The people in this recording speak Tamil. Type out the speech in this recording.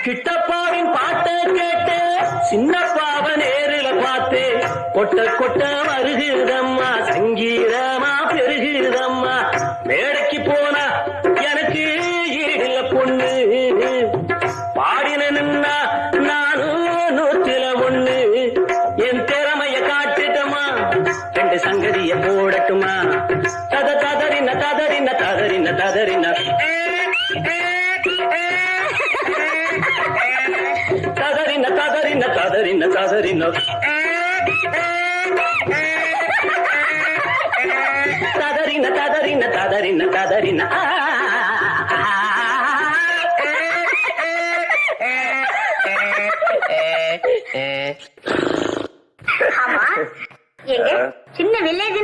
கிட்டப்பாவின் பாட்டை கேட்டு சின்னப்பாவ நேரில பார்த்து கொட்ட கொட்ட வருகுதம்மா, சங்கீதமா பெருகுதம்மா. மேடைக்கு போனா எனக்கு ஈடுல பொண்ணு, பாடினா நானும் 101. என் திறமைய காட்டுட்டமா, 2 சங்கதிய போடட்டுமா. ததறின ததறின ததறின ததறின ததறின ததறின ததறின ததறின ததறின ததறின ததறின ததறின. ஆமா, எங்க சின்ன வில்லேஜ்